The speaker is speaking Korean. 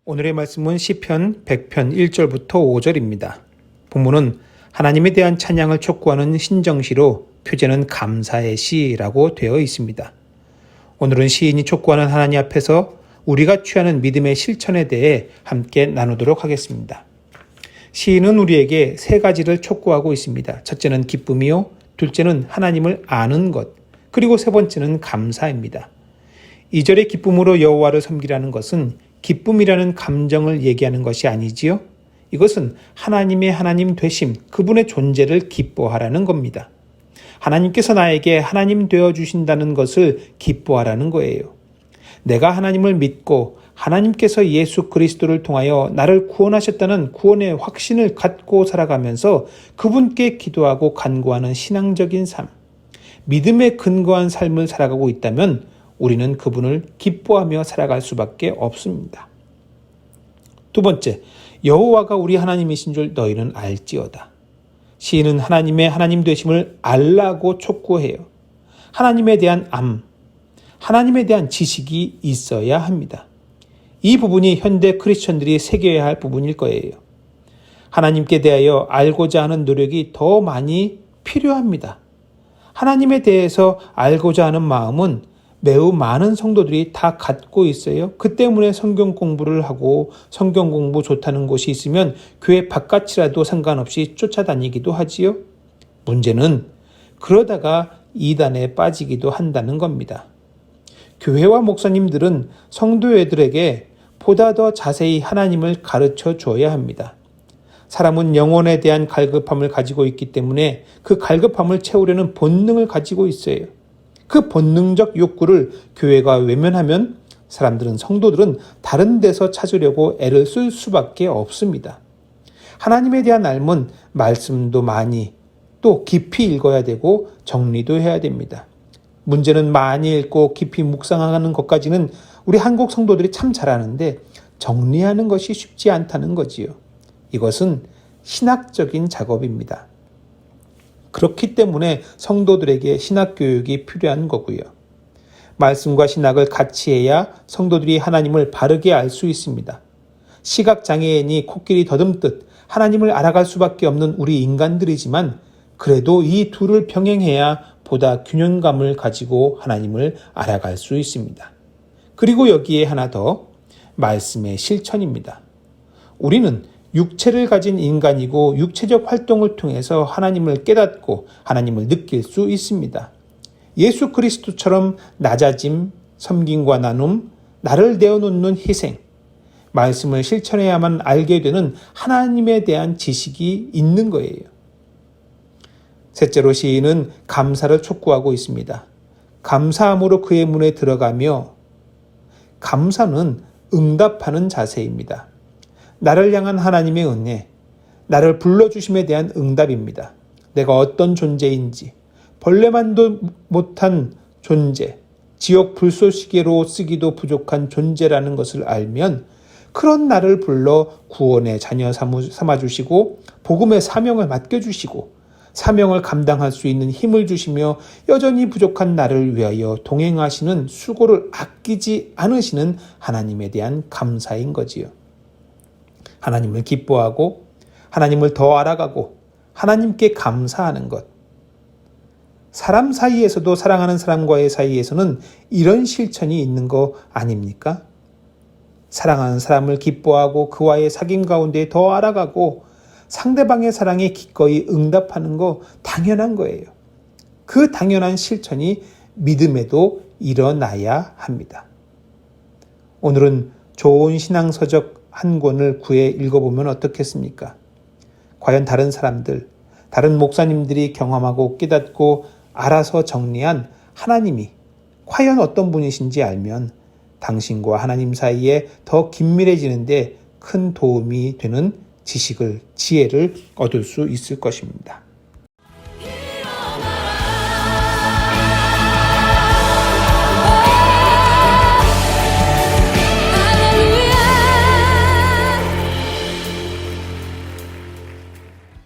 오늘의 말씀은 시편 100편 1절부터 5절입니다. 본문은 하나님에 대한 찬양을 촉구하는 신정시로 표제는 감사의 시라고 되어 있습니다. 오늘은 시인이 촉구하는 하나님 앞에서 우리가 취하는 믿음의 실천에 대해 함께 나누도록 하겠습니다. 시인은 우리에게 세 가지를 촉구하고 있습니다. 첫째는 기쁨이요, 둘째는 하나님을 아는 것, 그리고 세 번째는 감사입니다. 2절의 기쁨으로 여호와를 섬기라는 것은 기쁨이라는 감정을 얘기하는 것이 아니지요. 이것은 하나님의 하나님 되심, 그분의 존재를 기뻐하라는 겁니다. 하나님께서 나에게 하나님 되어주신다는 것을 기뻐하라는 거예요. 내가 하나님을 믿고 하나님께서 예수 그리스도를 통하여 나를 구원하셨다는 구원의 확신을 갖고 살아가면서 그분께 기도하고 간구하는 신앙적인 삶, 믿음에 근거한 삶을 살아가고 있다면 우리는 그분을 기뻐하며 살아갈 수밖에 없습니다. 두 번째, 여호와가 우리 하나님이신 줄 너희는 알지어다. 시인은 하나님의 하나님 되심을 알라고 촉구해요. 하나님에 대한 하나님에 대한 지식이 있어야 합니다. 이 부분이 현대 크리스천들이 새겨야 할 부분일 거예요. 하나님께 대하여 알고자 하는 노력이 더 많이 필요합니다. 하나님에 대해서 알고자 하는 마음은 매우 많은 성도들이 다 갖고 있어요. 그 때문에 성경 공부를 하고 성경 공부 좋다는 곳이 있으면 교회 바깥이라도 상관없이 쫓아다니기도 하지요. 문제는 그러다가 이단에 빠지기도 한다는 겁니다. 교회와 목사님들은 성도들에게 보다 더 자세히 하나님을 가르쳐 줘야 합니다. 사람은 영혼에 대한 갈급함을 가지고 있기 때문에 그 갈급함을 채우려는 본능을 가지고 있어요. 그 본능적 욕구를 교회가 외면하면 성도들은 다른 데서 찾으려고 애를 쓸 수밖에 없습니다. 하나님에 대한 알면 말씀도 많이 또 깊이 읽어야 되고 정리도 해야 됩니다. 문제는 많이 읽고 깊이 묵상하는 것까지는 우리 한국 성도들이 참 잘하는데 정리하는 것이 쉽지 않다는 거지요. 이것은 신학적인 작업입니다. 그렇기 때문에 성도들에게 신학교육이 필요한 거고요. 말씀과 신학을 같이 해야 성도들이 하나님을 바르게 알 수 있습니다. 시각장애인이 코끼리 더듬듯 하나님을 알아갈 수밖에 없는 우리 인간들이지만 그래도 이 둘을 병행해야 보다 균형감을 가지고 하나님을 알아갈 수 있습니다. 그리고 여기에 하나 더, 말씀의 실천입니다. 우리는 육체를 가진 인간이고 육체적 활동을 통해서 하나님을 깨닫고 하나님을 느낄 수 있습니다. 예수 그리스도처럼 낮아짐, 섬김과 나눔, 나를 내어놓는 희생, 말씀을 실천해야만 알게 되는 하나님에 대한 지식이 있는 거예요. 셋째로 시인은 감사를 촉구하고 있습니다. 감사함으로 그의 문에 들어가며, 감사는 응답하는 자세입니다. 나를 향한 하나님의 은혜, 나를 불러주심에 대한 응답입니다. 내가 어떤 존재인지, 벌레만도 못한 존재, 지옥 불쏘시개로 쓰기도 부족한 존재라는 것을 알면 그런 나를 불러 구원의 자녀 삼아주시고 복음의 사명을 맡겨주시고 사명을 감당할 수 있는 힘을 주시며 여전히 부족한 나를 위하여 동행하시는 수고를 아끼지 않으시는 하나님에 대한 감사인 거지요. 하나님을 기뻐하고 하나님을 더 알아가고 하나님께 감사하는 것. 사람 사이에서도 사랑하는 사람과의 사이에서는 이런 실천이 있는 거 아닙니까? 사랑하는 사람을 기뻐하고 그와의 사귐 가운데 더 알아가고 상대방의 사랑에 기꺼이 응답하는 거 당연한 거예요. 그 당연한 실천이 믿음에도 일어나야 합니다. 오늘은 좋은 신앙서적 한 권을 구해 읽어보면 어떻겠습니까? 과연 다른 사람들, 다른 목사님들이 경험하고 깨닫고 알아서 정리한 하나님이 과연 어떤 분이신지 알면 당신과 하나님 사이에 더 긴밀해지는데 큰 도움이 되는 지식을, 지혜를 얻을 수 있을 것입니다.